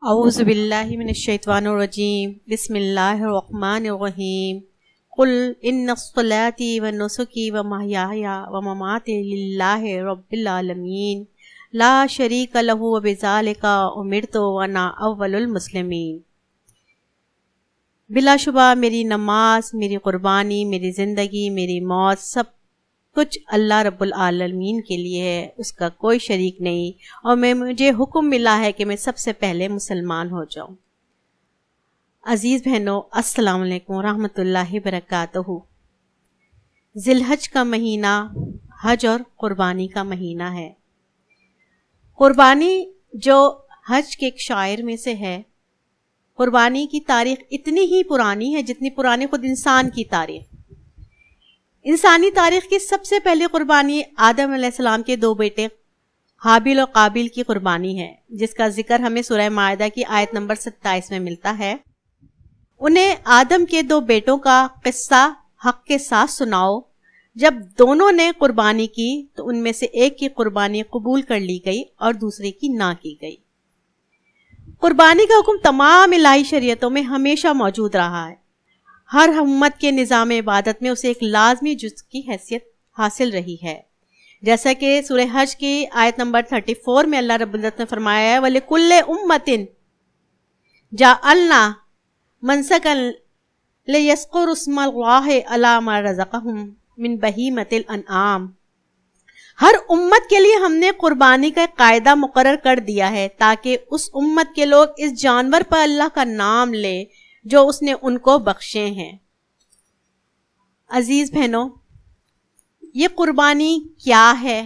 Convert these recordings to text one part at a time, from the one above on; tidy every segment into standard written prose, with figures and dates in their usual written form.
اعوذ باللہ من الشیطان الرجیم بسم اللہ الرحمن الرحیم قل ان الصلاۃ ونسکی ومحیای ومماتی للہ رب العالمین لا شریک لہ وبذالک امرت وانا اول المسلمین۔ بلا شبہ میری نماز، میری قربانی، میری زندگی، میری موت سب کچھ اللہ رب العالمین کے لیے ہے، اس کا کوئی شریک نہیں، اور مجھے حکم ملا ہے کہ میں سب سے پہلے مسلمان ہو جاؤں۔ عزیز بہنوں، السلام علیکم ورحمۃ اللہ وبرکاتہ۔ ذی الحج کا مہینہ حج اور قربانی کا مہینہ ہے۔ قربانی جو حج کے ایک شاعر میں سے ہے، قربانی کی تاریخ اتنی ہی پرانی ہے جتنی پرانی خود انسان کی تاریخ۔ انسانی تاریخ کی سب سے پہلی قربانی آدم علیہ السلام کے دو بیٹے حابیل اور قابیل کی قربانی ہے، جس کا ذکر ہمیں سورہ مائدہ کی آیت نمبر 27 میں ملتا ہے۔ انہیں آدم کے دو بیٹوں کا قصہ حق کے ساتھ سناؤ۔ جب دونوں نے قربانی کی تو ان میں سے ایک کی قربانی قبول کر لی گئی اور دوسرے کی نہ کی گئی۔ قربانی کا حکم تمام الہی شریعتوں میں ہمیشہ موجود رہا ہے۔ ہر امت کے نظام عبادت میں اسے ایک لازمی جز کی حیثیت حاصل رہی ہے، جیسا کہ سورہ حج کی آیت نمبر 34 میں اللہ رب العزت نے فرمایا ہے وَلِكُلِّ أُمَّةٍ جَعَلْنَا مَنسَكًا لِيَذْكُرُوا اسْمَ اللَّهِ عَلَىٰ مَا رَزَقَهُم مِّن بَهِيمَةِ الْأَنْعَامِ۔ ہر امت کے لیے ہم نے قربانی کا ایک قاعدہ مقرر کر دیا ہے تاکہ اس امت کے لوگ اس جانور پر اللہ کا نام لیں جو اس نے ان کو بخشے ہیں۔ عزیز بہنوں، یہ قربانی کیا ہے،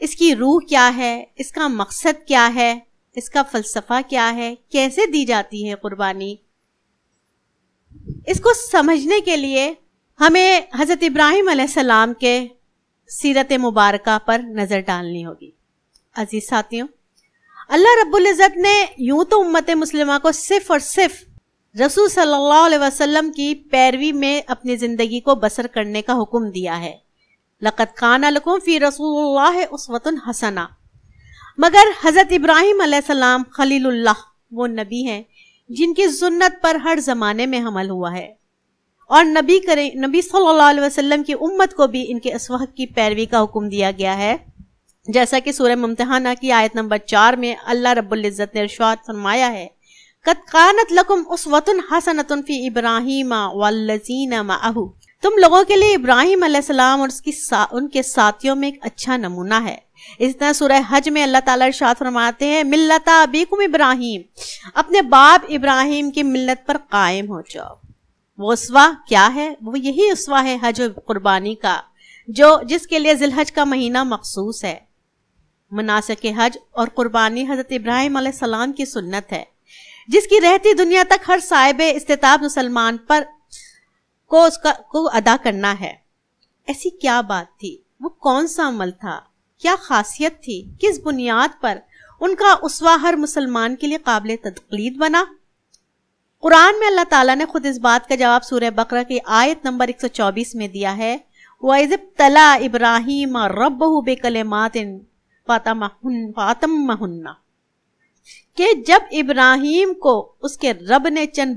اس کی روح کیا ہے، اس کا مقصد کیا ہے، اس کا فلسفہ کیا ہے، کیسے دی جاتی ہے قربانی، اس کو سمجھنے کے لیے ہمیں حضرت ابراہیم علیہ السلام کے سیرت مبارکہ پر نظر ڈالنی ہوگی۔ عزیز ساتھیوں، اللہ رب العزت نے یوں تو امت مسلمہ کو صرف اور صرف رسول صلی اللہ علیہ وسلم کی پیروی میں اپنی زندگی کو بسر کرنے کا حکم دیا ہے۔ لَقَدْ كَانَ لَكُمْ فِي رَسُولِ اللَّهِ أُسْوَةٌ حَسَنَةٌ۔ مگر حضرت ابراہیم علیہ السلام خلیل اللہ وہ نبی ہیں جن کی سنت پر ہر زمانے میں عمل ہوا ہے، اور نبی صلی اللہ علیہ وسلم کی امت کو بھی ان کے اسوہ کی پیروی کا حکم دیا گیا ہے، جیسا کہ سورہ ممتحنہ کی آیت نمبر 4 میں اللہ رب العزت نے ارشاد فرمایا ہے قَدْ كَانَتْ لَكُمْ أُسْوَةٌ حَسَنَةٌ فِي إِبْرَاهِيمَ وَالَّذِينَ مَعَهُ۔ تم لوگوں کے لیے ابراہیم علیہ السلام اور ان کے ساتھیوں میں ایک اچھا نمونہ ہے۔ اس طرح سورہ حج میں اللہ تعالیٰ ارشاد فرماتے ہیں مِلَّةَ أَبِيكُمْ إِبْرَاهِيمَ، اپنے باپ ابراہیم کی ملت پر قائم ہو جاؤ۔ وہ اسوہ کیا ہے؟ وہ یہی اسوہ ہے حج و قربانی کا، جس کے لیے ذی الحج کا مہینہ مخصوص ہے۔ مناسک حج اور قربانی حضرت ابراہیم علیہ السلام کی سنت ہے، جس کی رہتی دنیا تک ہر صاحب استطاعت مسلمان پر کو ادا کرنا ہے۔ ایسی کیا بات تھی؟ وہ کون سا عمل تھا؟ کیا خاصیت تھی؟ کس بنیاد پر ان کا اسوہ ہر مسلمان کے لیے قابل تقلید بنا؟ قرآن میں اللہ تعالیٰ نے خود اس بات کا جواب سورہ بقرہ کی آیت نمبر 124 میں دیا ہے وَإِذِ ابْتَلَىٰ إِبْرَاهِيمَ رَبُّهُ بِكَلِمَاتٍ فَأَتَمَّهُنَّ، کہ جب ابراہیم کو اس کے رب نے چند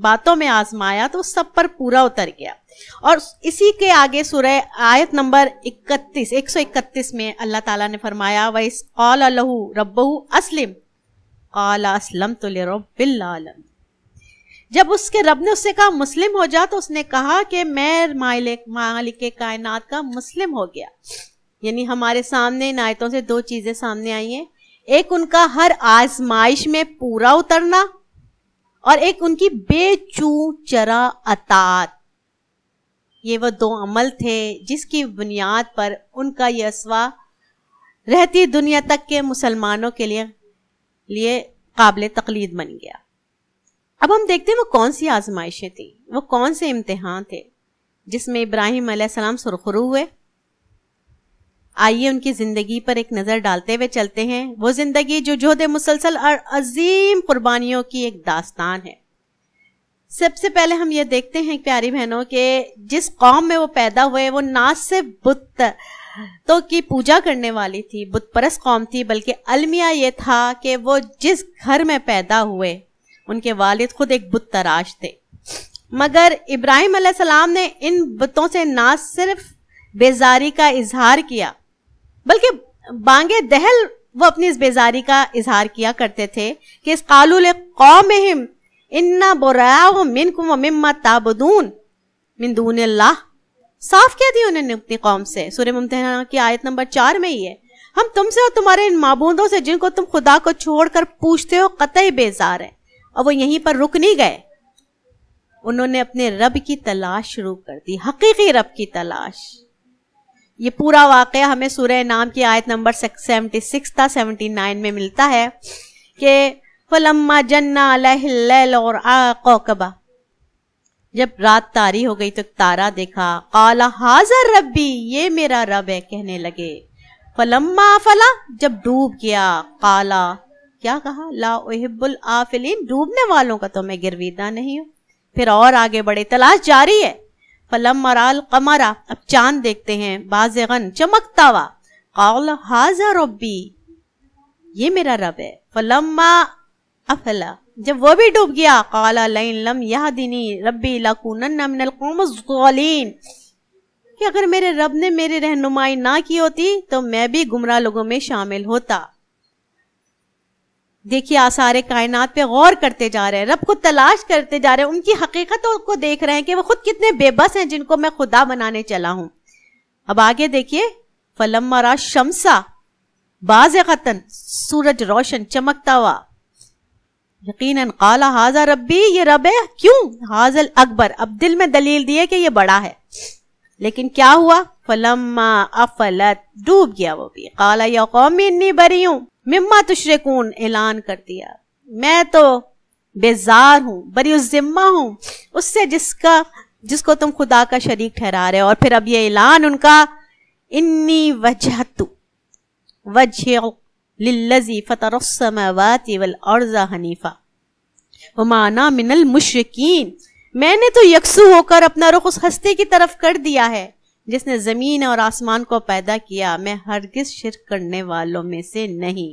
باتوں میں آزمایا تو سب پر پورا اتر گیا۔ اور اسی کے آگے سورہ آیت نمبر 131 میں اللہ تعالیٰ نے فرمایا وَإِذْ قَالَ لَهُ رَبُّهُ أَسْلِمْ قَالَ أَسْلَمْتُ لِرَبِّ الْعَالَمِينَ۔ جب اس کے رب نے اس سے کہا مسلم ہو جا تو اس نے کہا کہ میں مالک کائنات کا مسلم ہو گیا۔ یعنی ہمارے سامنے ان آیتوں سے دو چیزیں سامنے آئی ہیں، ایک ان کا ہر آزمائش میں پورا اترنا، اور ایک ان کی بے چوں چرا اطاعت۔ یہ وہ دو عمل تھے جس کی بنیاد پر ان کا یہ اسوہ رہتی دنیا تک کے مسلمانوں کے لیے قابل تقلید بن گیا۔ اب ہم دیکھتے ہیں وہ کون سی آزمائشیں تھیں، وہ کون سے امتحان تھے جس میں ابراہیم علیہ السلام سرخرو ہوئے۔ آئیے ان کی زندگی پر ایک نظر ڈالتے ہوئے چلتے ہیں۔ وہ زندگی جو جہد مسلسل اور عظیم قربانیوں کی ایک داستان ہے۔ سب سے پہلے ہم یہ دیکھتے ہیں پیاری بہنوں کہ جس قوم میں وہ پیدا ہوئے وہ نہ صرف بت بتوں کی پوجا کرنے والی تھی، بت پرست قوم تھی، بلکہ المیہ یہ تھا کہ وہ جس گھر میں پیدا ہوئے ان کے والد خود ایک بت تراش تھے. مگر ابراہیم علیہ السلام نے ان بتوں سے نہ صرف بیزاری کا اظہار کیا بلکہ بانگے دہل وہ اپنی اس بیزاری کا اظہار کیا کرتے تھے کہ اس قالوا لقومہم انا براء منکم ومما تعبدون من دون اللہ. صاف کہہ دیا انہوں نے اپنی قوم سے. سورہ ممتحنہ کی آیت نمبر 4 میں ہی ہے، ہم تم سے اور تمہارے ان معبودوں سے جن کو تم خدا کو چھوڑ کر پوچھتے ہو قطعی بیزار ہیں. اور وہ یہیں پر رک نہیں گئے، انہوں نے اپنے رب کی تلاش شروع کر دی، حقیقی رب کی تلاش. یہ پورا واقعہ ہمیں سورہ انعام کی آیت نمبر 76 تا 79 میں ملتا ہے کہ فَلَمَّا جَنَّ عَلَيْهِ اللَّيْلُ وَرَأَىٰ كَوْكَبًا، جب رات طاری ہو گئی تو ایک تارا دیکھا. قَالَ هَٰذَا رَبِّي، یہ میرا رب ہے، کہنے لگے. فَلَمَّا أَفَلَ، جب ڈوب گیا. قَالَ، کیا کہا؟ لَا أُحِبُّ الْآفِلِينَ، ڈوبنے والوں کا تو میں گرویدہ نہیں ہوں. پھر اور آگے بڑھے، تلاش جاری ہے. فَلَمَّا رَأَى الْقَمَرَ، اب چاند دیکھتے ہیں، بازغاً، چمکتا ہوا. قَالَ هَٰذَا رَبِّي، یہ میرا رب ہے. فَلَمَّا أَفَلَ، جب وہ بھی ڈوب گیا. قَالَ لَئِن لَّمْ يَهْدِنِي رَبِّي لَأَكُونَنَّ مِنَ الْقَوْمِ الضَّالِينَ، کہ اگر میرے رب نے میری رہنمائی نہ کی ہوتی تو میں بھی گمراہ لوگوں میں شامل ہوتا. دیکھیے آثار کائنات پہ غور کرتے جا رہے ہیں، رب کو تلاش کرتے جا رہے ہیں، ان کی حقیقتوں کو دیکھ رہے ہیں کہ وہ خود کتنے بے بس ہیں جن کو میں خدا بنانے چلا ہوں. اب آگے دیکھیے، فَلَمَّا رَأَى الشَّمْسَ بَازِغَةً، سورج روشن چمکتا ہوا. یقیناً قَالَ هَٰذَا رَبِّي، یہ رب ہے. کیوں؟ هَٰذَا الْأَكْبَرُ، اب دل میں دلیل دی ہے کہ یہ بڑا ہے. لیکن کیا ہوا؟ فَلَمَّا أَفَلَتْ، ڈوب گیا وہ بھی. قَالَ يَا قَوْمِ إِنِّي بَرِيءٌ مِمَّا تُشْرِكُونَ، اعلان کر دیا میں تو بیزار ہوں، بری الذمہ ہوں اس سے جس کو تم خدا کا شریک ٹھہرا رہے ہو. اور پھر اب یہ اعلان ان کا، انی وجہت وجہی للذی فطر السماوات والارض حنیفا وما انا من المشرکین، میں نے تو یکسو ہو کر اپنا رخ اس ہستی کی طرف کر دیا ہے جس نے زمین اور آسمان کو پیدا کیا، میں ہرگز شرک کرنے والوں میں سے نہیں.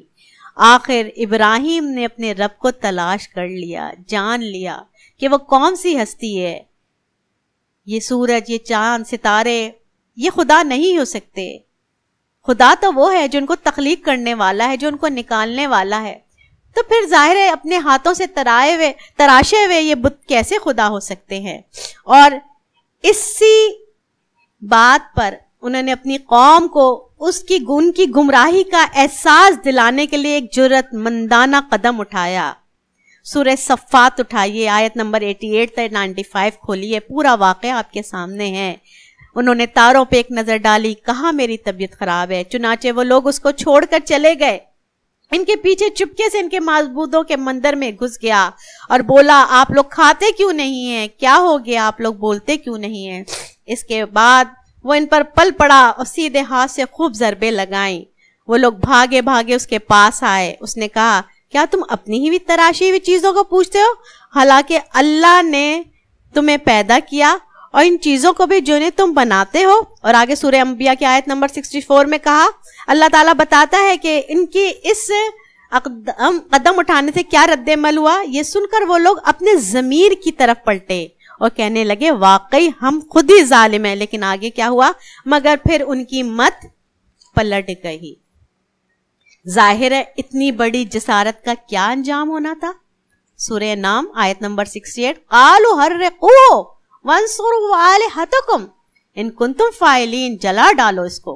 آخر ابراہیم نے اپنے رب کو تلاش کر لیا، جان لیا کہ وہ کون سی ہستی ہے. یہ سورج، یہ چاند، ستارے، یہ خدا نہیں ہو سکتے. خدا تو وہ ہے جو ان کو تخلیق کرنے والا ہے، جو ان کو نکالنے والا ہے. تو پھر ظاہر ہے اپنے ہاتھوں سے تراشے ہوئے یہ بت کیسے خدا ہو سکتے ہیں. اور اسی بات پر انہوں نے اپنی قوم کو ان کی گمراہی کا احساس دلانے کے لیے ایک جرأت مندانہ قدم اٹھایا. سورہ صفات اٹھائیے، آیت نمبر 88 تا 95 کھولیے، پورا واقعہ آپ کے سامنے ہے. انہوں نے تاروں پہ ایک نظر ڈالی، کہا میری طبیعت خراب ہے. چنانچہ وہ لوگ اس کو چھوڑ کر چلے گئے. ان کے پیچھے چپکے سے ان کے معبودوں کے مندر میں گھس گیا اور بولا، آپ لوگ کھاتے کیوں نہیں ہیں؟ کیا ہو گیا؟ آپ لوگ بولتے کیوں نہیں ہیں؟ اس کے بعد وہ ان پر پل پڑا اور سیدھے ہاتھ سے خوب ضربیں لگائیں. وہ لوگ بھاگے بھاگے اس کے پاس آئے. اس نے کہا، کیا تم اپنی ہی تراشی ہوئی چیزوں کو پوچھتے ہو، حالانکہ اللہ نے تمہیں پیدا کیا اور ان چیزوں کو بھی جو انہیں تم بناتے ہو. اور آگے سورہ انبیاء کی آیت نمبر 64 میں کہا، اللہ تعالیٰ بتاتا ہے کہ ان کی اس قدم اٹھانے سے کیا رد عمل ہوا. یہ سن کر وہ لوگ اپنے ضمیر کی طرف پلٹے اور کہنے لگے، واقعی ہم خود ہی ظالم ہیں. لیکن آگے کیا ہوا؟ مگر پھر ان کی مت پلٹ گئی. ظاہر ہے اتنی بڑی جسارت کا کیا انجام ہونا تھا. سورہ نام آیت نمبر 68، قالوا حرقوه وانصروا آلہتکم ان کنتم فاعلین، جلا ڈالو اس کو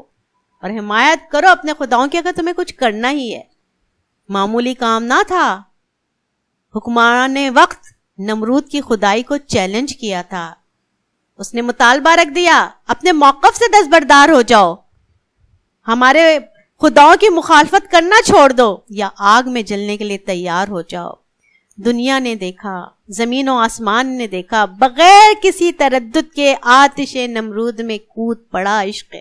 اور حمایت کرو اپنے خداؤں کی اگر تمہیں کچھ کرنا ہی ہے. معمولی کام نہ تھا. حکمران وقت نمرود کی خدائی کو چیلنج کیا تھا. اس نے مطالبہ رکھ دیا، اپنے موقف سے دستبردار ہو جاؤ، ہمارے خداؤں کی مخالفت کرنا چھوڑ دو یا آگ میں جلنے کے لیے تیار ہو جاؤ. دنیا نے دیکھا، زمین و آسمان نے دیکھا، بغیر کسی تردد کے آتش نمرود میں کود پڑا عشق.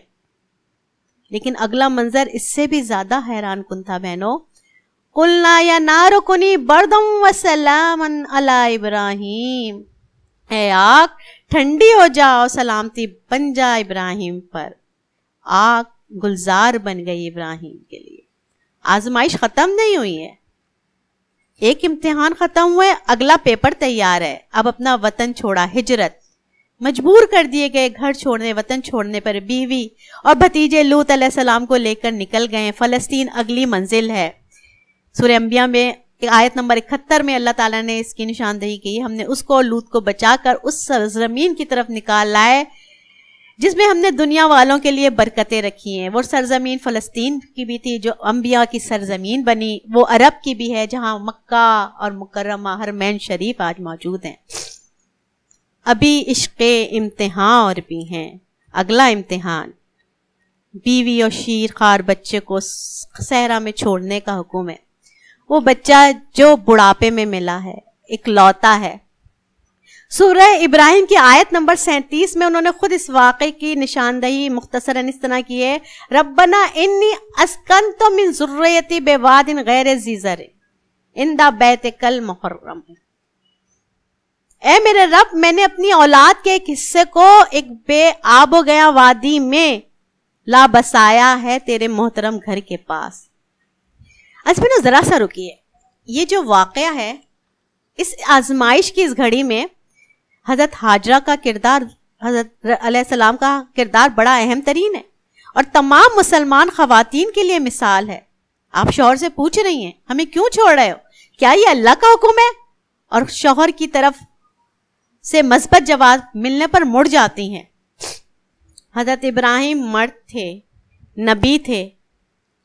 لیکن اگلا منظر اس سے بھی زیادہ حیران کن تھا بہنوں. قلنا یا نار کنی بردم وسلاما علی ابراہیم، اے آگ ٹھنڈی ہو جاؤ، سلامتی بن جا ابراہیم پر. آگ گلزار بن گئی ابراہیم کے لیے. آزمائش ختم نہیں ہوئی ہے, ایک امتحان ختم ہوئے, اگلا پیپر تیار ہے. اب اپنا وطن چھوڑا, ہجرت, مجبور کر دیے گئے گھر چھوڑنے, وطن چھوڑنے پر بیوی اور بھتیجے لوط علیہ السلام کو لے کر نکل گئے. فلسطین اگلی منزل ہے. سورہ انبیاء میں آیت نمبر 71 میں اللہ تعالیٰ نے اس کی نشاندہی کی. ہم نے اس کو لوط کو بچا کر اس سرزمین کی طرف نکال لائے جس میں ہم نے دنیا والوں کے لیے برکتیں رکھی ہیں. وہ سرزمین فلسطین کی بھی تھی جو انبیاء کی سرزمین بنی, وہ عرب کی بھی ہے جہاں مکہ اور مکرمہ حرمین شریف آج موجود ہیں. ابھی عشق امتحان اور بھی ہیں. اگلا امتحان بیوی اور شیر خوار بچے کو صحرا میں چھوڑنے کا حکم ہے. وہ بچہ جو بڑھاپے میں ملا ہے, اکلوتا ہے. سورہ ابراہیم کی آیت نمبر 37 میں انہوں نے خود اس واقعے کی نشاندہی مختصراً اس طرح کی ہے. ربنا انی اسکنت من ذریتی بواد غیر ذی زرع عند بیتک المحرم. اے میرے رب, میں نے اپنی اولاد کے ایک حصے کو ایک بے آب و گیا وادی میں لا بسایا ہے تیرے محترم گھر کے پاس. اس میں ذرا سا رکیے. یہ جو واقعہ ہے, اس آزمائش کی اس گھڑی میں حضرت ہاجرہ کا کردار, حضرت علیہ السلام کا کردار بڑا اہم ترین ہے اور تمام مسلمان خواتین کے لیے مثال ہے. آپ شوہر سے پوچھ رہی ہیں ہمیں کیوں چھوڑ رہے ہو, کیا یہ اللہ کا حکم ہے؟ اور شوہر کی طرف سے مثبت جواب ملنے پر مڑ جاتی ہیں. حضرت ابراہیم مرد تھے, نبی تھے.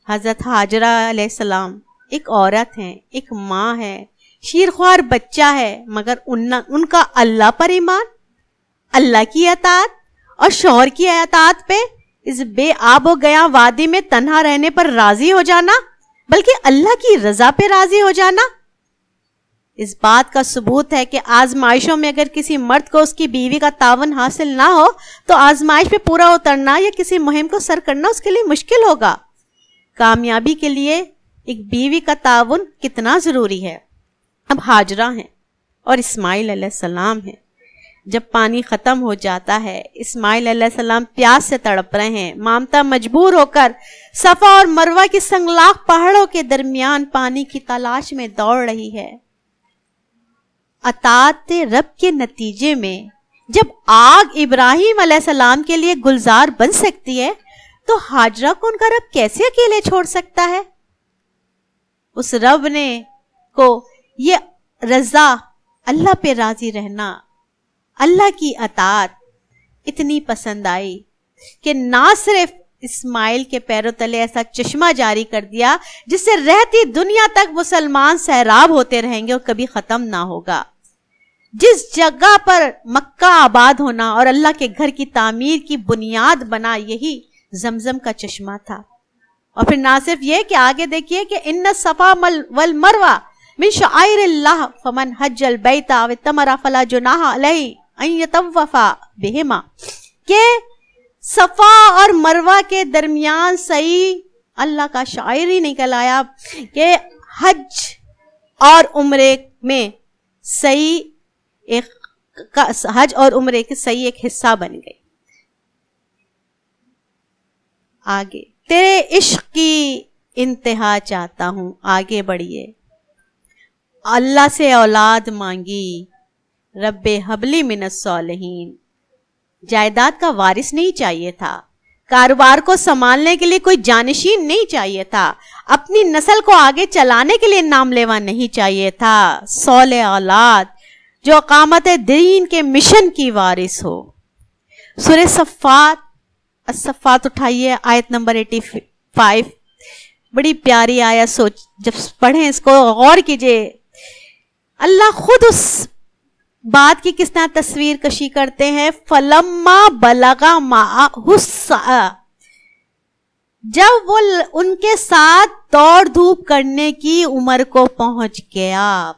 حضرت ہاجرہ علیہ السلام ایک عورت ہیں, ایک ماں ہے, شیرخوار بچہ ہے, مگر ان کا اللہ پر ایمان, اللہ کی اطاعت اور شوہر کی اطاعت پہ اس بے آب و گیا وادی میں تنہا رہنے پر راضی ہو جانا, بلکہ اللہ کی رضا پہ راضی ہو جانا. اس بات کا ثبوت ہے کہ آزمائشوں میں اگر کسی مرد کو اس کی بیوی کا تعاون حاصل نہ ہو تو آزمائش پہ پورا اترنا یا کسی مہم کو سر کرنا اس کے لیے مشکل ہوگا. کامیابی کے لیے ایک بیوی کا تعاون کتنا ضروری ہے. اب ہاجرہ ہیں اور اسماعیل علیہ السلام ہیں. جب پانی ختم ہو جاتا ہے, اسماعیل علیہ السلام پیاس سے تڑپ رہے ہیں. مامتا مجبور ہو کر صفا اور مروہ کی سنگلاخ پہاڑوں کے درمیان پانی کی تلاش میں دوڑ رہی ہے. اطاعت رب کے نتیجے میں جب آگ ابراہیم علیہ السلام کے لیے گلزار بن سکتی ہے تو ہاجرہ کو ان کا رب کیسے اکیلے چھوڑ سکتا ہے؟ اس رب نے کو یہ رضا, اللہ پہ راضی رہنا, اللہ کی اطاعت اتنی پسند آئی کہ نہ صرف اسماعیل کے پیروں تلے ایسا چشمہ جاری کر دیا جس سے رہتی دنیا تک مسلمان سیراب ہوتے رہیں گے اور کبھی ختم نہ ہوگا. جس جگہ پر مکہ آباد ہونا اور اللہ کے گھر کی تعمیر کی بنیاد بنا یہی زمزم کا چشمہ تھا. اور پھر نہ صرف یہ کہ آگے دیکھیے کہ ان الصفا والمروہ من شعائر اللہ فمن حج البیت او اعتمر فلا جناح علیہ ان یطوف بہما, کہ صفا اور مروہ کے درمیان سعی اللہ کا شاعر ہی نکل آیا کہ حج اور عمرے میں سعی حج اور عمرے کے سعی ایک حصہ بن گئی. آگے تیرے عشق کی انتہا چاہتا ہوں, آگے بڑھیے. اللہ سے اولاد مانگی, رب حبلی من الصالحین. جائیداد کا وارث نہیں چاہیے تھا, کاروبار کو سنبھالنے کے لیے کوئی جانشین نہیں چاہیے تھا, اپنی نسل کو آگے چلانے کے لیے نام لیوا نہیں چاہیے تھا. صالح اولاد جو اقامت دین کے مشن کی وارث ہو. سورہ صفات, الصفات اٹھائیے آیت نمبر 85, بڑی پیاری آیت. سوچ جب پڑھیں اس کو غور کیجئے, اللہ خود اس بات کی کس طرح تصویر کشی کرتے ہیں. فلما بلغا معہ السعی, جب وہ ان کے ساتھ دوڑ دھوپ کرنے کی عمر کو پہنچ گیا.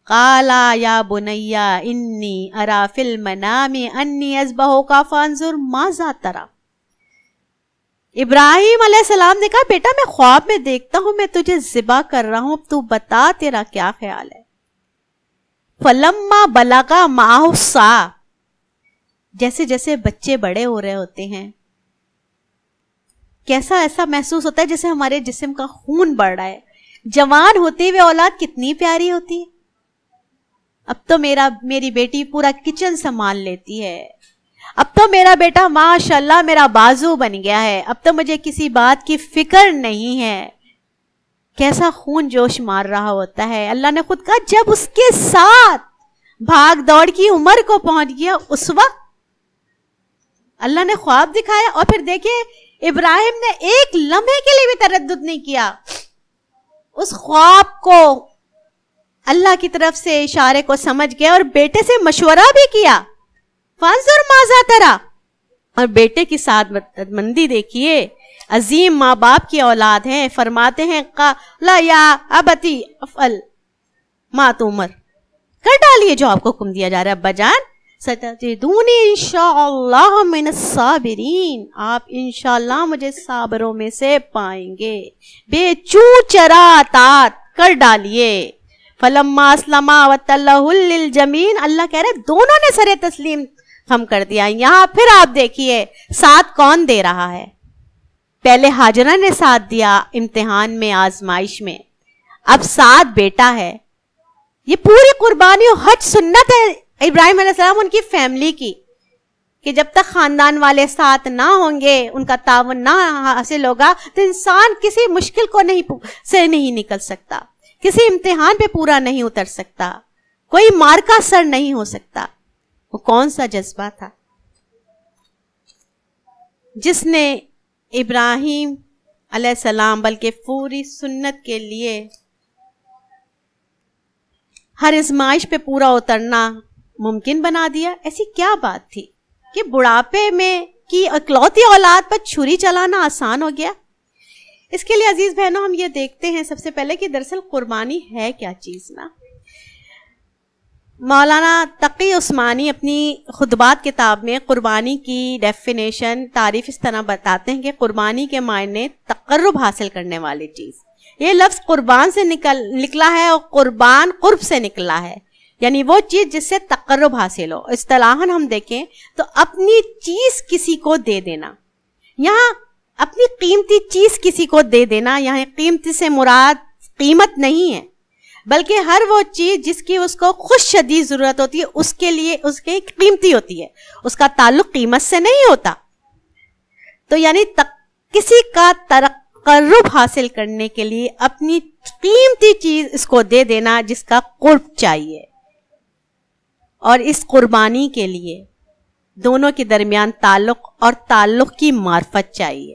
قالا یا بنیا انی ارا فی المنام انی اذبحک فانظر ماذا تری. ابراہیم علیہ السلام نے کہا بیٹا میں خواب میں دیکھتا ہوں میں تجھے ذبح کر رہا ہوں, تو بتا تیرا کیا خیال ہے. فلما بلغا معہ السعی, جیسے جیسے بچے بڑے ہو رہے ہوتے ہیں کیسا ایسا محسوس ہوتا ہے جیسے ہمارے جسم کا خون بڑھ رہا ہے. جوان ہوتے ہوئے اولاد کتنی پیاری ہوتی ہے. اب تو میری بیٹی پورا کچن سنبھال لیتی ہے. اب تو میرا بیٹا ماشاءاللہ میرا بازو بن گیا ہے. اب تو مجھے کسی بات کی فکر نہیں ہے. کیسا خون جوش مار رہا ہوتا ہے. اللہ نے خود کہا جب اس کے ساتھ بھاگ دوڑ کی عمر کو پہنچ گیا اس وقت اللہ نے خواب دکھایا. اور پھر دیکھیں ابراہیم نے ایک لمحے کے لیے بھی تردد نہیں کیا. اس خواب کو اللہ کی طرف سے اشارے کو سمجھ گیا اور بیٹے سے مشورہ بھی کیا. فانظر ماذا ترى. اور بیٹے کی ساتھ مندی دیکھیے. عظیم ماں باپ کی اولاد ہیں. فرماتے ہیں قال یا ابتی افعل ما تؤمر. کر ڈالیے جو آپ کو حکم دیا جا رہا ہے ابا جان. ستجدونی انشاءاللہ من الصابرین. آپ انشاءاللہ مجھے صابروں میں سے پائیں گے. بے چوں چرا اطاعت کر ڈالیے. فلما اسلما وتلہ للجبین. اللہ کہہ رہے دونوں نے سر تسلیم ہم کر دیا. یہاں پھر آپ دیکھیے ساتھ کون دے رہا ہے. پہلے ہاجرہ نے ساتھ دیا امتحان میں آزمائش میں. اب ساتھ بیٹا ہے. یہ پوری قربانی و حج سنت ہے ابراہیم علیہ السلام ان کی فیملی کی کہ جب تک خاندان والے ساتھ نہ ہوں گے ان کا تعاون نہ حاصل ہوگا تو انسان کسی مشکل کو نہیں نکل سکتا. کسی امتحان پہ پورا نہیں اتر سکتا. کوئی مارکا سر نہیں ہو سکتا. وہ کون سا جذبہ تھا جس نے ابراہیم علیہ السلام بلکہ پوری سنت کے لیے ہر آزمائش پہ پورا اترنا ممکن بنا دیا. ایسی کیا بات تھی کہ بڑھاپے میں کی اکلوتی اولاد پر چھری چلانا آسان ہو گیا. اس کے لیے عزیز بہنوں ہم یہ دیکھتے ہیں سب سے پہلے کہ دراصل قربانی ہے کیا چیز نا. مولانا تقی عثمانی اپنی خطبات کتاب میں قربانی کی ڈیفینیشن تعریف اس طرح بتاتے ہیں کہ قربانی کے معنی تقرب حاصل کرنے والی چیز. یہ لفظ قربان سے نکلا ہے اور قربان قرب سے نکلا ہے یعنی وہ چیز جس سے تقرب حاصل ہو. اصطلاحاً ہم دیکھیں تو اپنی چیز کسی کو دے دینا. یہاں اپنی قیمتی چیز کسی کو دے دینا. یہاں قیمتی سے مراد قیمت نہیں ہے بلکہ ہر وہ چیز جس کی اس کو خود شدید ضرورت ہوتی ہے اس کے لیے اس کی قیمتی ہوتی ہے. اس کا تعلق قیمت سے نہیں ہوتا. تو یعنی کسی کا تقرب حاصل کرنے کے لیے اپنی قیمتی چیز اس کو دے دینا جس کا قرب چاہیے. اور اس قربانی کے لیے دونوں کے درمیان تعلق اور تعلق کی معرفت چاہیے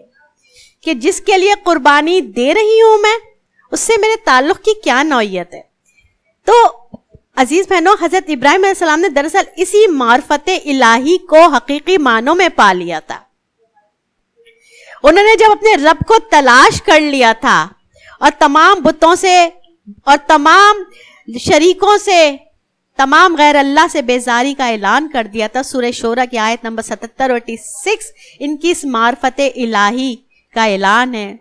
کہ جس کے لیے قربانی دے رہی ہوں میں اس سے میرے تعلق کی کیا نوعیت ہے. تو عزیز بہنوں حضرت ابراہیم علیہ السلام نے دراصل اسی معرفت الہی کو حقیقی معنوں میں پا لیا تھا. انہوں نے جب اپنے رب کو تلاش کر لیا تھا اور تمام بتوں سے اور تمام شریکوں سے تمام غیر اللہ سے بیزاری کا اعلان کر دیا تھا. سورہ شورى کی آیت نمبر 77 اور 86 ان کی اس معرفت الہی کا اعلان ہے.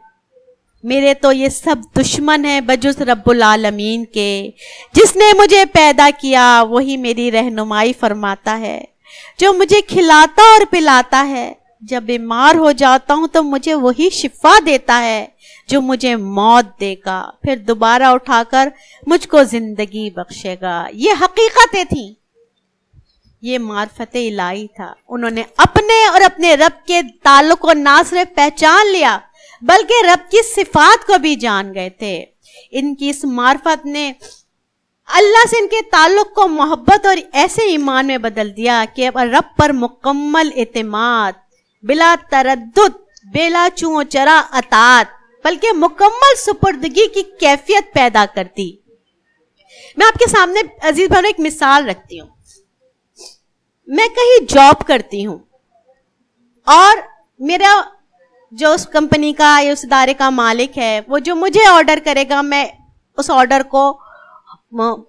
میرے تو یہ سب دشمن ہیں بجز رب العالمین کے. جس نے مجھے پیدا کیا وہی میری رہنمائی فرماتا ہے. جو مجھے کھلاتا اور پلاتا ہے. جب بیمار ہو جاتا ہوں تو مجھے وہی شفا دیتا ہے. جو مجھے موت دے گا پھر دوبارہ اٹھا کر مجھ کو زندگی بخشے گا. یہ حقیقتیں تھیں. یہ معرفت الہی تھا. انہوں نے اپنے اور اپنے رب کے تعلق کو نہ صرف پہچان لیا بلکہ رب کی صفات کو بھی جان گئے تھے. ان کی اس معرفت نے اللہ سے ان کے تعلق کو محبت اور ایسے ایمان میں بدل دیا کہ اب رب پر مکمل اعتماد بلا تردد بلا چوں چرا اطاعت بلکہ مکمل سپردگی کی کیفیت پیدا کرتی. میں آپ کے سامنے عزیز بھائیوں ایک مثال رکھتی ہوں. میں کہیں جاب کرتی ہوں اور میرا جو اس کمپنی کا یا اس ادارے کا مالک ہے وہ جو مجھے آرڈر کرے گا میں اس آرڈر کو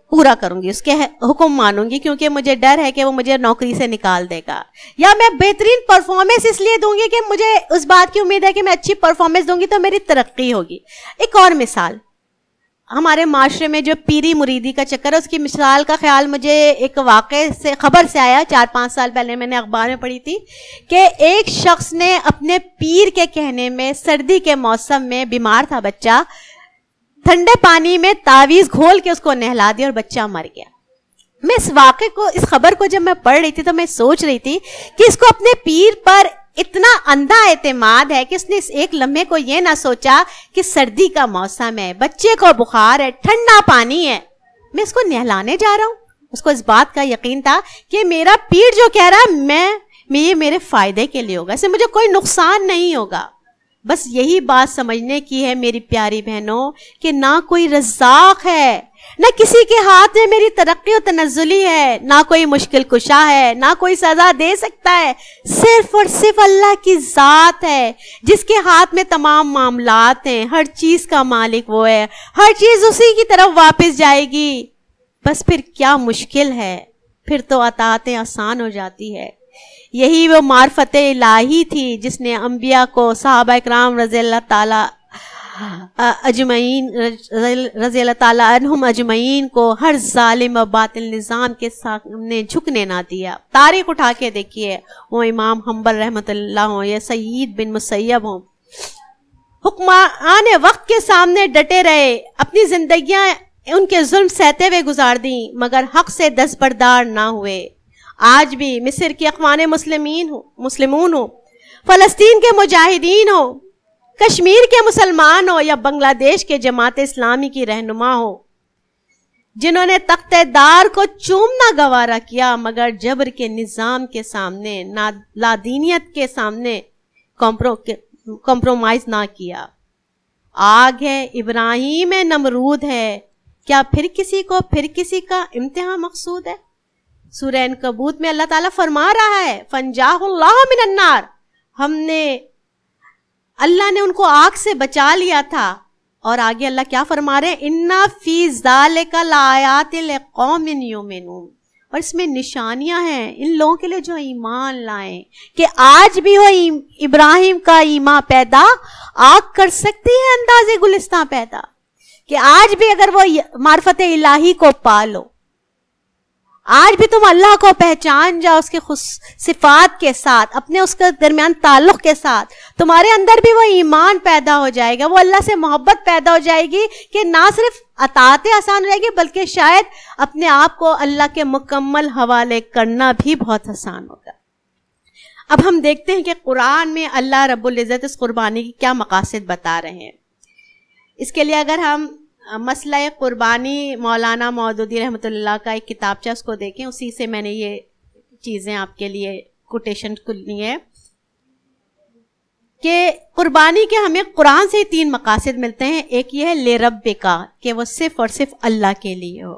پورا کروں گی, اس کے حکم مانوں گی کیونکہ مجھے ڈر ہے کہ وہ مجھے نوکری سے نکال دے گا. یا میں بہترین پرفارمنس اس لیے دوں گی کہ مجھے اس بات کی امید ہے کہ میں اچھی پرفارمنس دوں گی تو میری ترقی ہوگی. ایک اور مثال, ہمارے معاشرے میں جو پیری مریدی کا چکر ہے، اس کی مثال کا خیال مجھے ایک واقعے سے، خبر سے آیا 4-5 سال پہلے، میں نے اخبار میں پڑھی تھی کہ ایک شخص نے اپنے پیر کے کہنے میں سردی کے موسم میں، بیمار تھا بچہ، ٹھنڈے پانی میں تعویذ گھول کے اس کو نہلا دیا اور بچہ مر گیا۔ میں اس واقعے کو، اس خبر کو جب میں پڑھ رہی تھی تو میں سوچ رہی تھی کہ اس کو اپنے پیر پر اتنا اندھا اعتماد ہے کہ اس نے اس ایک لمحے کو یہ نہ سوچا کہ سردی کا موسم ہے، بچے کو بخار ہے، ٹھنڈا پانی ہے، میں اس کو نہلانے جا رہا ہوں۔ اس کو اس بات کا یقین تھا کہ میرا پیر جو کہہ رہا ہے یہ میرے فائدے کے لیے ہوگا، اس سے مجھے کوئی نقصان نہیں ہوگا۔ بس یہی بات سمجھنے کی ہے میری پیاری بہنوں کہ نہ کوئی رزاق ہے، نہ کسی کے ہاتھ میں میری ترقی و تنزلی ہے، نہ کوئی مشکل کشا ہے، نہ کوئی سزا دے سکتا ہے، صرف اور صرف اللہ کی ذات ہے جس کے ہاتھ میں تمام معاملات ہیں، ہر چیز کا مالک وہ ہے، ہر چیز اسی کی طرف واپس جائے گی۔ بس پھر کیا مشکل ہے، پھر تو عطاعتیں آسان ہو جاتی ہے۔ یہی وہ معرفت الہی تھی جس نے انبیاء کو، صحابہ اکرام رضی اللہ تعالی اجمعین، رضی اللہ تعالی عنہم اجمعین کو ہر ظالم و باطل نظام کے سامنے جھکنے نہ دیا۔ تاریخ اٹھا کے دیکھیے، وہ امام حنبل رحمۃ اللہ ہوں یا سعید بن مسیب ہوں، حکمران وقت کے سامنے ڈٹے رہے، اپنی زندگیاں ان کے ظلم سہتے ہوئے گزار دیں مگر حق سے دستبردار نہ ہوئے۔ آج بھی مصر کے اخوان مسلمون ہو، فلسطین کے مجاہدین ہو، کشمیر کے مسلمان ہو یا بنگلہ دیش کے جماعت اسلامی کی رہنما ہو، جنہوں نے تخت دار کو چومنا گوارا کیا مگر جبر کے نظام کے سامنے، لادینیت کے سامنے کمپرومائز نہ کیا۔ آگ ہے، ابراہیم ہے، نمرود ہے، کیا پھر کسی کو پھر کسی کا امتحان مقصود ہے؟ سورہ عنکبوت میں اللہ تعالیٰ فرما رہا ہے فَانْجَاهُ اللَّهُ مِنَ النَّارِ، اللہ نے ان کو آگ سے بچا لیا تھا۔ اور آگے اللہ کیا فرما رہے ہیں اِنَّ فِي ذَلِكَ لَآيَاتٍ لِقَوْمٍ يُؤْمِنُونَ، اور اس میں نشانیاں ہیں ان لوگوں کے لیے جو ایمان لائیں کہ آج بھی وہ ابراہیم کا ایمان پیدا آگ کر سکتی ہے، انداز گلستان پیدا، کہ آج بھی اگر وہ معرفت الہی کو پالو، آج بھی تم اللہ کو پہچان جاؤ اس کے صفات کے ساتھ، اپنے اس کے درمیان تعلق کے ساتھ، تمہارے اندر بھی وہ ایمان پیدا ہو جائے گا، وہ اللہ سے محبت پیدا ہو جائے گی کہ نہ صرف اطاعتیں آسان ہو جائے گی بلکہ شاید اپنے آپ کو اللہ کے مکمل حوالے کرنا بھی بہت آسان ہوگا۔ اب ہم دیکھتے ہیں کہ قرآن میں اللہ رب العزت اس قربانی کی کیا مقاصد بتا رہے ہیں۔ اس کے لیے اگر ہم مسئلہ قربانی مولانا مودودی رحمۃ اللہ کا ایک کتابچہ اس کو دیکھیں، اسی سے میں نے یہ چیزیں آپ کے لیے کوٹیشن لی ہے کہ قربانی کے ہمیں قرآن سے 3 مقاصد ملتے ہیں۔ ایک یہ ہے لِرَبِّکَ، کہ وہ صرف اور صرف اللہ کے لیے ہو۔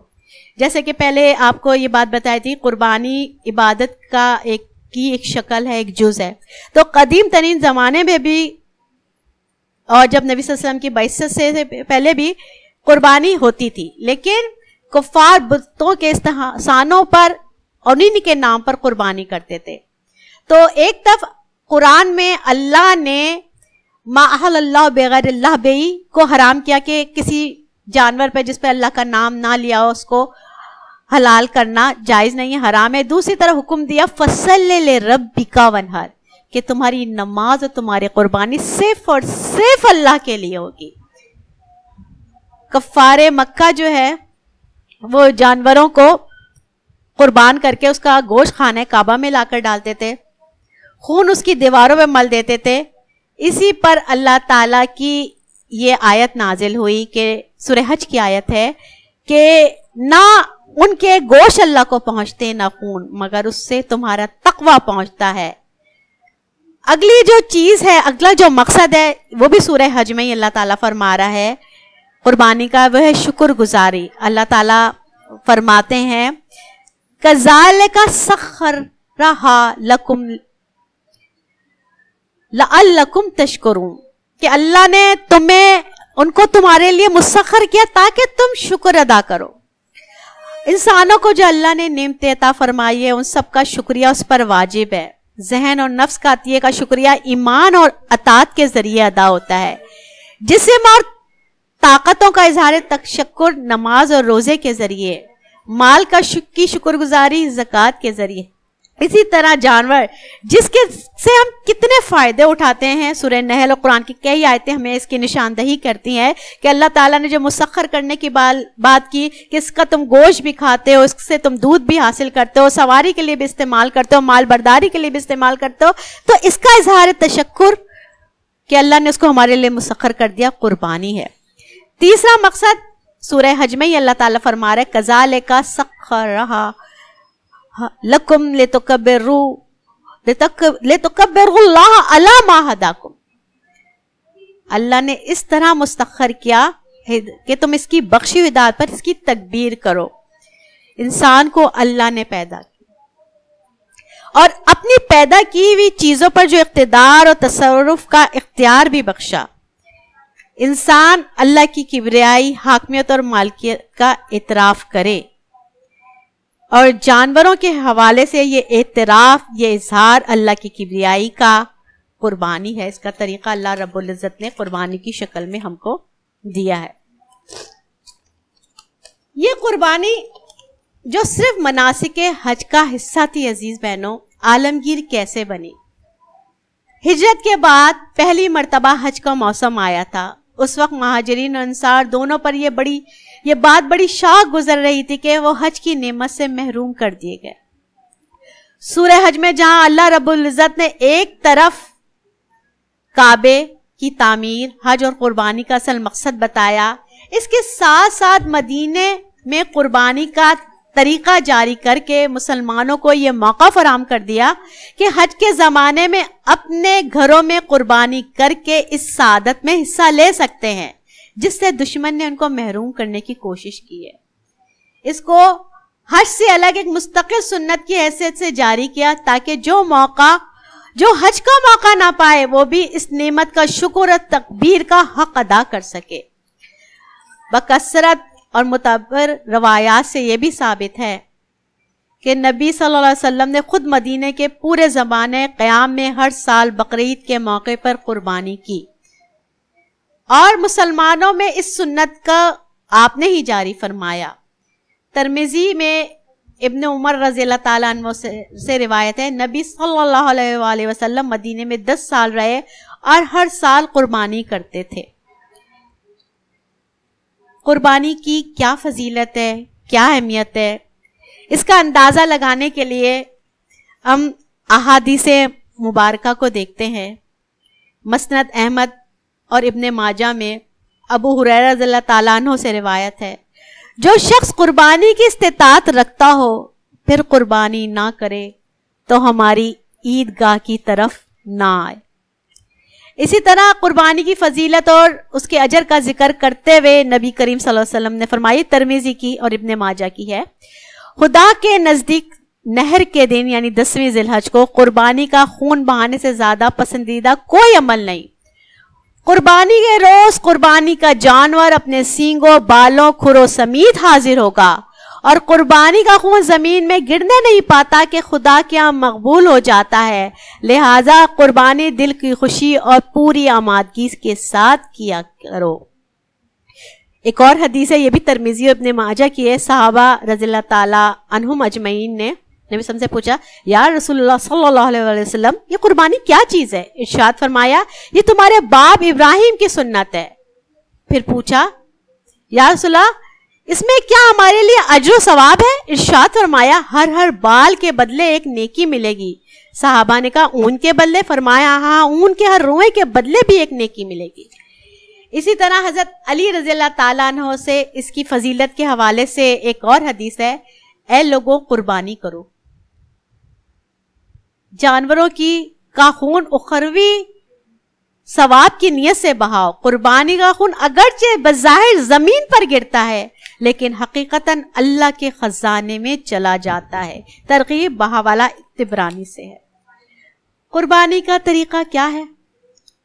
جیسے کہ پہلے آپ کو یہ بات بتائی تھی، قربانی عبادت کا ایک شکل ہے، ایک جز ہے۔ تو قدیم ترین زمانے میں بھی اور جب نبی صلی اللہ علیہ وسلم کی بعثت سے پہلے بھی قربانی ہوتی تھی، لیکن کفار بتوں کے استحسانوں پر اور انہی کے نام پر قربانی کرتے تھے۔ تو ایک طرف قرآن میں اللہ نے ما احل اللہ بغیر اللہ بہی کو حرام کیا کہ کسی جانور پہ جس پہ اللہ کا نام نہ لیا ہو اس کو حلال کرنا جائز نہیں ہے، حرام ہے۔ دوسری طرف حکم دیا فَصَلِّ لِرَبِّكَ وَانْحَرْ، کہ تمہاری نماز اور تمہاری قربانی صرف اور صرف اللہ کے لیے ہوگی۔ کفار مکہ جو ہے وہ جانوروں کو قربان کر کے اس کا گوشت خانہ کعبہ میں لا کر ڈالتے تھے، خون اس کی دیواروں میں مل دیتے تھے۔ اسی پر اللہ تعالیٰ کی یہ آیت نازل ہوئی کہ سورہ حج کی آیت ہے کہ نہ ان کے گوشت اللہ کو پہنچتے نہ خون، مگر اس سے تمہارا تقوی پہنچتا ہے۔ اگلی جو چیز ہے، اگلا جو مقصد ہے وہ بھی سورہ حج میں ہی اللہ تعالیٰ فرما رہا ہے قربانی کا، وہ ہے شکر گزاری۔ اللہ تعالیٰ فرماتے ہیں کَذَلِكَ سَخَّرَهَا لَكُمْ لَعَلَّكُمْ تَشْكُرُونَ، کہ اللہ نے ان کو تمہارے لیے مسخر کیا تاکہ تم شکر ادا کرو۔ انسانوں کو جو اللہ نے نعمتیں عطا فرمائی ہے ان سب کا شکریہ اس پر واجب ہے۔ ذہن اور نفس کا عطیے کا شکریہ ایمان اور اطاعت کے ذریعے ادا ہوتا ہے۔ جسم اور طاقتوں کا اظہار تشکر نماز اور روزے کے ذریعے، مال کی شکر گزاری زکوٰۃ کے ذریعے. اسی طرح جانور جس کے سے ہم کتنے فائدے اٹھاتے ہیں. سورہ نحل اور قرآن کی کئی آیتیں ہمیں اس کی نشاندہی کرتی ہیں کہ اللہ تعالیٰ نے جو مسخر کرنے کی بات کی کہ اس کا تم گوشت بھی کھاتے ہو، اس سے تم دودھ بھی حاصل کرتے ہو، سواری کے لیے بھی استعمال کرتے ہو، مال برداری کے لیے بھی استعمال کرتے ہو، تو اس کا اظہار تشکر کہ اللہ نے اس کو ہمارے لیے مسخر کر دیا قربانی ہے. تیسرا مقصد سورہ حج میں ہی اللہ تعالیٰ فرما رہے کذالک سخرھا لکم لتکبروا اللہ علی ما ھداکم. اللہ نے اس طرح مسخر کیا کہ تم اس کی بخشی ہوئی ہدایت پر اس کی تکبیر کرو. انسان کو اللہ نے پیدا کیا اور اپنی پیدا کی ہوئی چیزوں پر جو اقتدار اور تصرف کا اختیار بھی بخشا. انسان اللہ کی کبریائی، حاکمیت اور مالکیت کا اعتراف کرے، اور جانوروں کے حوالے سے یہ اعتراف، یہ اظہار اللہ کی کبریائی کا قربانی ہے. اس کا طریقہ اللہ رب العزت نے قربانی کی شکل میں ہم کو دیا ہے. یہ قربانی جو صرف مناسک حج کا حصہ تھی، عزیز بہنوں، عالمگیر کیسے بنی؟ ہجرت کے بعد پہلی مرتبہ حج کا موسم آیا تھا. اس وقت مہاجرین اور انصار دونوں پر یہ بات بڑی شاک گزر رہی تھی کہ وہ حج کی نعمت سے محروم کر دیے گئے. سورہ حج میں جہاں اللہ رب العزت نے ایک طرف کعبے کی تعمیر، حج اور قربانی کا اصل مقصد بتایا، اس کے ساتھ ساتھ مدینے میں قربانی کا طریقہ جاری کر کے مسلمانوں کو یہ موقع فراہم کر دیا کہ حج کے زمانے میں اپنے گھروں میں قربانی کر کے اس سعادت میں حصہ لے سکتے ہیں جس سے دشمن نے ان کو محروم کرنے کی کوشش کی ہے. اس کو حج سے الگ ایک مستقل سنت کی حیثیت سے جاری کیا تاکہ جو حج کا موقع نہ پائے وہ بھی اس نعمت کا شکر اور تکبیر کا حق ادا کر سکے. بکثرت اور معتبر روایات سے یہ بھی ثابت ہے کہ نبی صلی اللہ علیہ وسلم نے خود مدینے کے پورے زمانے قیام میں ہر سال بقرعید کے موقع پر قربانی کی، اور مسلمانوں میں اس سنت کا آپ نے ہی جاری فرمایا. ترمذی میں ابن عمر رضی اللہ تعالیٰ عنہ سے روایت ہے، نبی صلی اللہ علیہ وآلہ وسلم مدینے میں 10 سال رہے اور ہر سال قربانی کرتے تھے. قربانی کی کیا فضیلت ہے، کیا اہمیت ہے، اس کا اندازہ لگانے کے لیے ہم احادیث مبارکہ کو دیکھتے ہیں. مسند احمد اور ابن ماجہ میں ابو ہریرہ رضی اللہ تعالیٰ عنہ سے روایت ہے، جو شخص قربانی کی استطاعت رکھتا ہو پھر قربانی نہ کرے تو ہماری عیدگاہ کی طرف نہ آئے. اسی طرح قربانی کی فضیلت اور اس کے اجر کا ذکر کرتے ہوئے نبی کریم صلی اللہ علیہ وسلم نے فرمائی، ترمذی کی اور ابن ماجہ کی ہے، خدا کے نزدیک نہر کے دن یعنی 10ویں ذی الحج کو قربانی کا خون بہانے سے زیادہ پسندیدہ کوئی عمل نہیں. قربانی کے روز قربانی کا جانور اپنے سینگوں، بالوں، کھروں سمیت حاضر ہوگا اور قربانی کا خون زمین میں گرنے نہیں پاتا کہ خدا کے یہاں مقبول ہو جاتا ہے. لہذا قربانی دل کی خوشی اور پوری آمادگی کے ساتھ کیا کرو. ایک اور حدیث ہے، یہ بھی ترمذی اور ابن ماجہ کی ہے. صحابہ رضی اللہ تعالیٰ عنہم اجمعین نے نبی صلی اللہ علیہ وسلم سے پوچھا، یا رسول اللہ صلی اللہ علیہ وسلم، یہ قربانی کیا چیز ہے؟ ارشاد فرمایا، یہ تمہارے باپ ابراہیم کی سنت ہے. پھر پوچھا، یا رسول اللہ، اس میں کیا ہمارے لیے اجر و ثواب ہے؟ ارشاد فرمایا، ہر بال کے بدلے ایک نیکی ملے گی. صحابہ نے کہا، اون کے بدلے؟ فرمایا، ہاں، اون کے ہر روئے کے بدلے بھی ایک نیکی ملے گی. اسی طرح حضرت علی رضی اللہ تعالیٰ عنہ سے اس کی فضیلت کے حوالے سے ایک اور حدیث ہے، اے لوگوں قربانی کرو. جانوروں کا خون اخروی ثواب کی نیت سے بہاؤ. قربانی کا خون اگرچہ بظاہر زمین پر گرتا ہے لیکن حقیقتاً اللہ کے خزانے میں چلا جاتا ہے. ترغیب بہاوالہ طبرانی سے ہے. قربانی کا طریقہ کیا ہے؟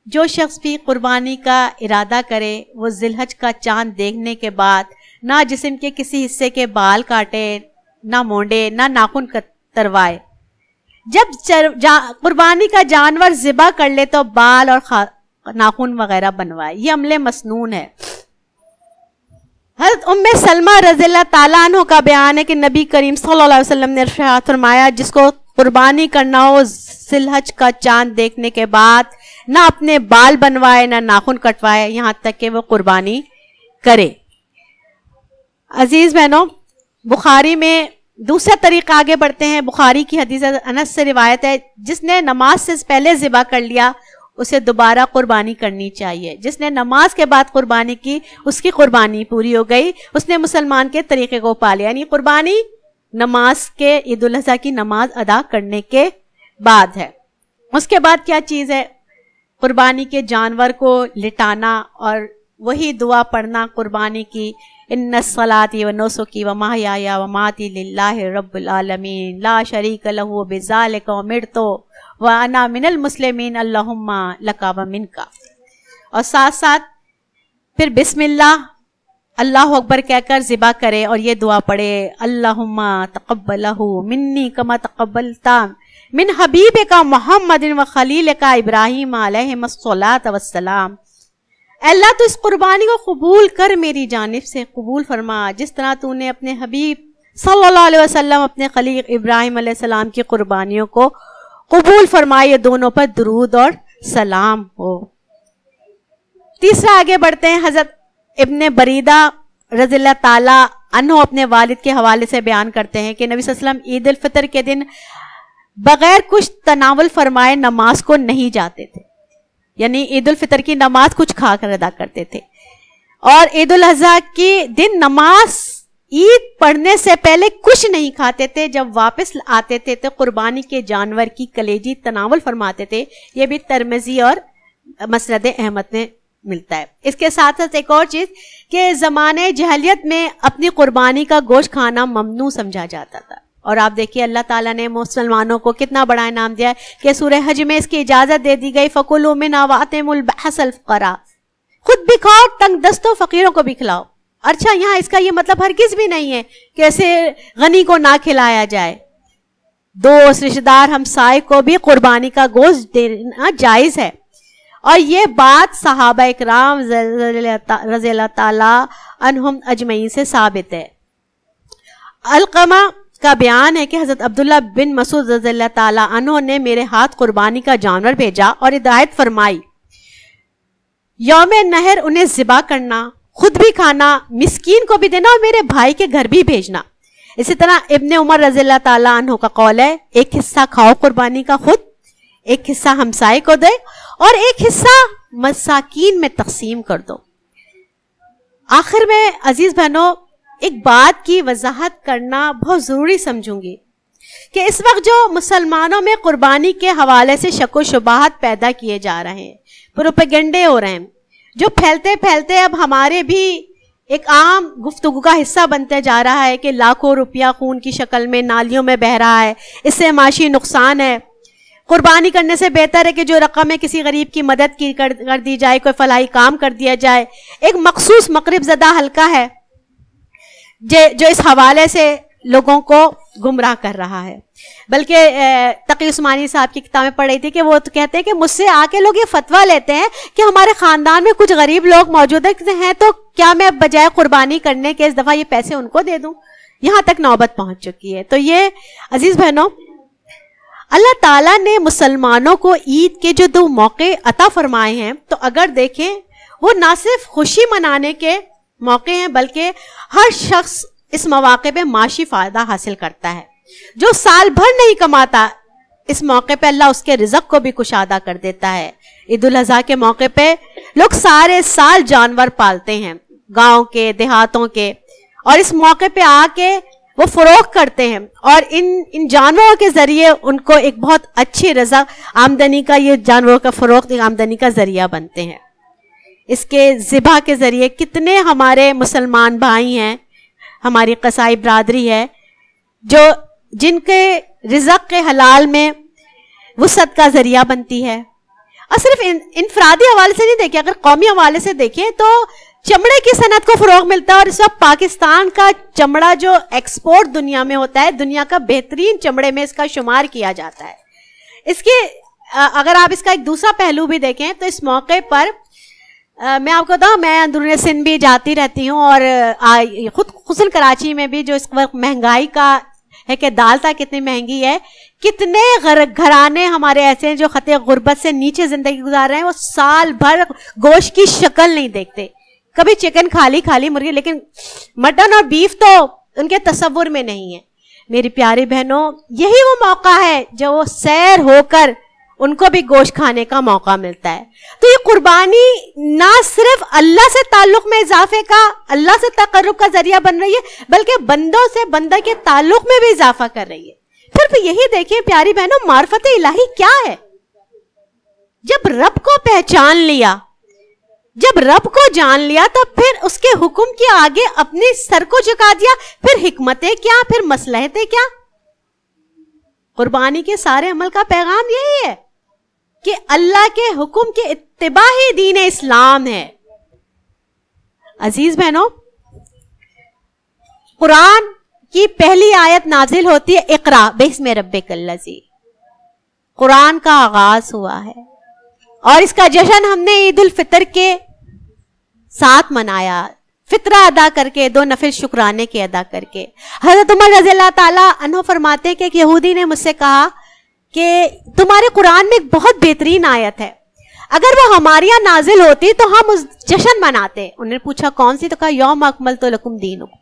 جو شخص بھی قربانی کا ارادہ کرے وہ ذی الحج کا چاند دیکھنے کے بعد نہ جسم کے کسی حصے کے بال کاٹے، نہ مونڈے، نہ ناخن کتروائے. جب قربانی کا جانور ذبح کر لے تو بال اور ناخن وغیرہ بنوائے. یہ عمل مسنون ہے. حضرت ام سلمہ رضی اللہ تعالیٰ عنہ کا بیان ہے کہ نبی کریم صلی اللہ علیہ وسلم نے ارشاد فرمایا جس کو قربانی کرنا ہو ذی الحج کا چاند دیکھنے کے بعد نہ اپنے بال بنوائے نہ ناخن کٹوائے یہاں تک کہ وہ قربانی کرے. عزیز بہنوں، بخاری میں دوسرا طریقہ آگے بڑھتے ہیں. بخاری کی حدیث انس سے روایت ہے جس نے نماز سے پہلے ذبح کر لیا اسے دوبارہ قربانی کرنی چاہیے. جس نے نماز کے بعد قربانی کی اس کی قربانی پوری ہو گئی، اس نے مسلمان کے طریقے کو پا لیا. یعنی قربانی نماز کے عید الاضحیٰ کی نماز ادا کرنے کے بعد ہے. اس کے بعد کیا چیز ہے؟ قربانی کے جانور کو لٹانا اور وہی دعا پڑھنا قربانی کی، ان الصلاۃ ونسکی ومحیایا ومماتی للہ رب العالمین لا شریک لہ بذالک امرت وانا من المسلمین اللہم لک ومنک. اور ساتھ ساتھ پھر بسم اللہ اللہ اکبر کہہ کر ذبح کرے اور یہ دعا پڑھے اللہم تقبلہ منی کما تقبلت من حبیبک محمد وخلیلک ابراہیم علیہم الصلاۃ والسلام. اللہ تو اس قربانی کو قبول کر، میری جانب سے قبول فرما جس طرح تو نے اپنے حبیب صلی اللہ علیہ وسلم اپنے خلیل ابراہیم علیہ السلام کی قربانیوں کو قبول فرما. یہ دونوں پر درود اور سلام ہو. تیسرا آگے بڑھتے ہیں. حضرت ابن بریدہ رضی اللہ تعالی عنہ اپنے والد کے حوالے سے بیان کرتے ہیں کہ نبی صلی اللہ علیہ وسلم عید الفطر کے دن بغیر کچھ تناول فرمائے نماز کو نہیں جاتے تھے. یعنی عید الفطر کی نماز کچھ کھا کر ادا کرتے تھے. اور عید الاضحیٰ کی دن نماز عید پڑھنے سے پہلے کچھ نہیں کھاتے تھے. جب واپس آتے تھے تو قربانی کے جانور کی کلیجی تناول فرماتے تھے. یہ بھی ترمذی اور مسند احمد میں ملتا ہے. اس کے ساتھ ساتھ ایک اور چیز کہ زمانے جہلیت میں اپنی قربانی کا گوشت کھانا ممنوع سمجھا جاتا تھا. اور آپ دیکھیے اللہ تعالیٰ نے مسلمانوں کو کتنا بڑا انعام دیا ہے کہ سورہ حج میں اس کی اجازت دے دی گئی فَكُلُوا مِنْهَا وَأَطْعِمُوا الْبَائِسَ الْفُقَرَاءَ. خود بھی کھاؤ، تنگ دستوں فقیروں کو بھی کھلاؤ. اچھا یہاں اس کا یہ مطلب ہرگز بھی نہیں ہے کہ ایسے غنی کو نہ کھلایا جائے. دوست رشتہ دار ہمسائے کو بھی قربانی کا گوشت دینا جائز ہے. اور یہ بات صحابہ اکرام رضی اللہ تعالی عنہم اجمعین سے ثابت ہے. علقمہ کا بیان ہے کہ حضرت عبداللہ بن مسعود رضی اللہ تعالی عنہ نے میرے ہاتھ قربانی کا جانور بھیجا اور ہدایت فرمائی یوم نحر انہیں ذبح کرنا، خود بھی کھانا، مسکین کو بھی دینا اور میرے بھائی کے گھر بھی بھیجنا. اسی طرح ابن عمر رضی اللہ تعالی عنہ کا قول ہے ایک حصہ کھاؤ قربانی کا خود، ایک حصہ ہمسائے کو دے اور ایک حصہ مساکین میں تقسیم کر دو. آخر میں عزیز بہنوں ایک بات کی وضاحت کرنا بہت ضروری سمجھوں گی کہ اس وقت جو مسلمانوں میں قربانی کے حوالے سے شک و شبہات پیدا کیے جا رہے ہیں، پروپیگنڈے ہو رہے ہیں جو پھیلتے پھیلتے اب ہمارے بھی ایک عام گفتگو کا حصہ بنتے جا رہا ہے کہ لاکھوں روپیہ خون کی شکل میں نالیوں میں بہہ رہا ہے، اس سے معاشی نقصان ہے. قربانی کرنے سے بہتر ہے کہ جو رقم ہے کسی غریب کی مدد کی کر دی جائے، کوئی فلاحی کام کر دیا جائے. ایک مخصوص مغرب زدہ حلقہ ہے جو اس حوالے سے لوگوں کو گمراہ کر رہا ہے. بلکہ تقی عثمانی صاحب کی کتابیں پڑھ رہی تھی کہ وہ تو کہتے ہیں کہ مجھ سے آ کے لوگ یہ فتویٰ لیتے ہیں کہ ہمارے خاندان میں کچھ غریب لوگ موجود ہیں تو کیا میں بجائے قربانی کرنے کے اس دفعہ یہ پیسے ان کو دے دوں. یہاں تک نوبت پہنچ چکی ہے. تو یہ عزیز بہنوں اللہ تعالیٰ نے مسلمانوں کو عید کے جو 2 موقع عطا فرمائے ہیں تو اگر دیکھیں وہ نہ صرف خوشی منانے کے موقع ہیں بلکہ ہر شخص اس مواقع پہ معاشی فائدہ حاصل کرتا ہے. جو سال بھر نہیں کماتا اس موقع پہ اللہ اس کے رزق کو بھی کشادہ کر دیتا ہے. عید الاضحیٰ کے موقع پہ لوگ سارے سال جانور پالتے ہیں گاؤں کے دیہاتوں کے اور اس موقع پہ آ کے وہ فروخت کرتے ہیں اور ان جانوروں کے ذریعے ان کو ایک بہت اچھی رزق آمدنی کا یہ جانوروں کا فروخت ایک آمدنی کا ذریعہ بنتے ہیں. اس کے ذبح کے ذریعے کتنے ہمارے مسلمان بھائی ہیں، ہماری قصائی برادری ہے جن کے رزق کے حلال میں وسعت کا ذریعہ بنتی ہے. اور صرف انفرادی حوالے سے نہیں دیکھیں، اگر قومی حوالے سے دیکھیں تو چمڑے کی صنعت کو فروغ ملتا ہے اور اس وقت پاکستان کا چمڑا جو ایکسپورٹ دنیا میں ہوتا ہے دنیا کا بہترین چمڑے میں اس کا شمار کیا جاتا ہے. اس کے اگر آپ اس کا ایک دوسرا پہلو بھی دیکھیں تو اس موقع پر میں آپ کو بتاؤں، میں اندرون سندھ بھی جاتی رہتی ہوں، اور خود خصوصاً کراچی میں بھی جو اس وقت مہنگائی کا ہے کہ دال تک کتنی مہنگی ہے، کتنے گھرانے ہمارے ایسے ہیں جو خطے غربت سے نیچے زندگی گزار رہے ہیں، وہ سال بھر گوشت کی شکل نہیں دیکھتے، کبھی چکن کھا لی مرغی، لیکن مٹن اور بیف تو ان کے تصور میں نہیں ہے۔ میری پیاری بہنوں، یہی وہ موقع ہے جو وہ سیر ہو کر ان کو بھی گوشت کھانے کا موقع ملتا ہے۔ تو یہ قربانی نہ صرف اللہ سے تعلق میں اضافے کا، اللہ سے تقرب کا ذریعہ بن رہی ہے، بلکہ بندوں سے بندہ کے تعلق میں بھی اضافہ کر رہی ہے۔ پھر بھی یہی دیکھیں پیاری بہنوں، معرفت الہی کیا ہے؟ جب رب کو پہچان لیا، جب رب کو جان لیا، تو پھر اس کے حکم کے آگے اپنے سر کو جھکا دیا، پھر حکمتیں کیا، پھر مصلحتیں کیا؟ قربانی کے سارے عمل کا پیغام یہی ہے کہ اللہ کے حکم کے اتباع ہی دین اسلام ہے۔ عزیز بہنوں، قرآن کی پہلی آیت نازل ہوتی ہے اقرا باسم ربک الذی، قرآن کا آغاز ہوا ہے، اور اس کا جشن ہم نے عید الفطر کے ساتھ منایا، فطرہ ادا کر کے، 2 نفل شکرانے کے ادا کر کے۔ حضرت عمر رضی اللہ تعالیٰ عنہ فرماتے ہیں کہ ایک یہودی نے مجھ سے کہا کہ تمہارے قرآن میں ایک بہت بہترین آیت ہے، اگر وہ ہمارے یہاں نازل ہوتی تو ہم اس جشن مناتے۔ انہوں نے پوچھا کون سی؟ تو کہا یوم اکملت لکم دینکم۔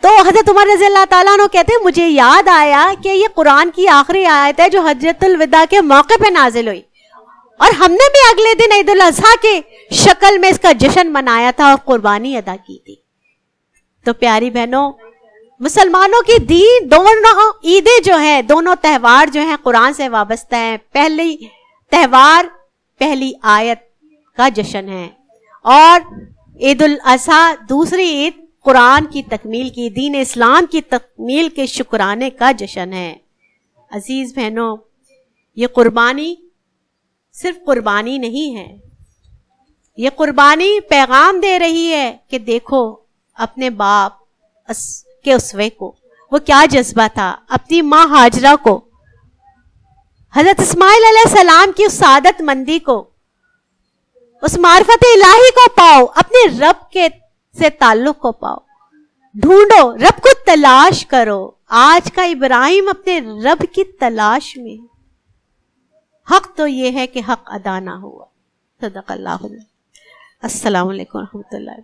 تو حضرت عمر رضی اللہ تعالیٰ عنہ کہتے ہیں مجھے یاد آیا کہ یہ قرآن کی آخری آیت ہے جو حجۃ الوداع کے موقع پہ نازل ہوئی، اور ہم نے بھی اگلے دن عید الاضحیٰ کے شکل میں اس کا جشن منایا تھا اور قربانی ادا کی تھی۔ تو پیاری بہنوں، مسلمانوں کی دین دونوں عیدیں جو ہیں، دونوں تہوار جو ہیں قرآن سے وابستہ ہیں۔ پہلی تہوار پہلی آیت کا جشن ہے، اور عید الاضحیٰ دوسری عید قرآن کی تکمیل کی، دین اسلام کی تکمیل کے شکرانے کا جشن ہے۔ عزیز بہنوں، یہ قربانی صرف قربانی نہیں ہے، یہ قربانی پیغام دے رہی ہے کہ دیکھو اپنے باپ کے اسوے کو، وہ کیا جذبہ تھا، اپنی ماں ہاجرہ کو، حضرت اسماعیل علیہ السلام کی اس سعادت مندی کو، اس معرفت الہی کو پاؤ، اپنے رب کے سے تعلق کو پاؤ، ڈھونڈو، رب کو تلاش کرو۔ آج کا ابراہیم اپنے رب کی تلاش میں، حق تو یہ ہے کہ حق ادا نہ ہوا۔ صدق اللہ۔ السلام علیکم ورحمۃ اللہ۔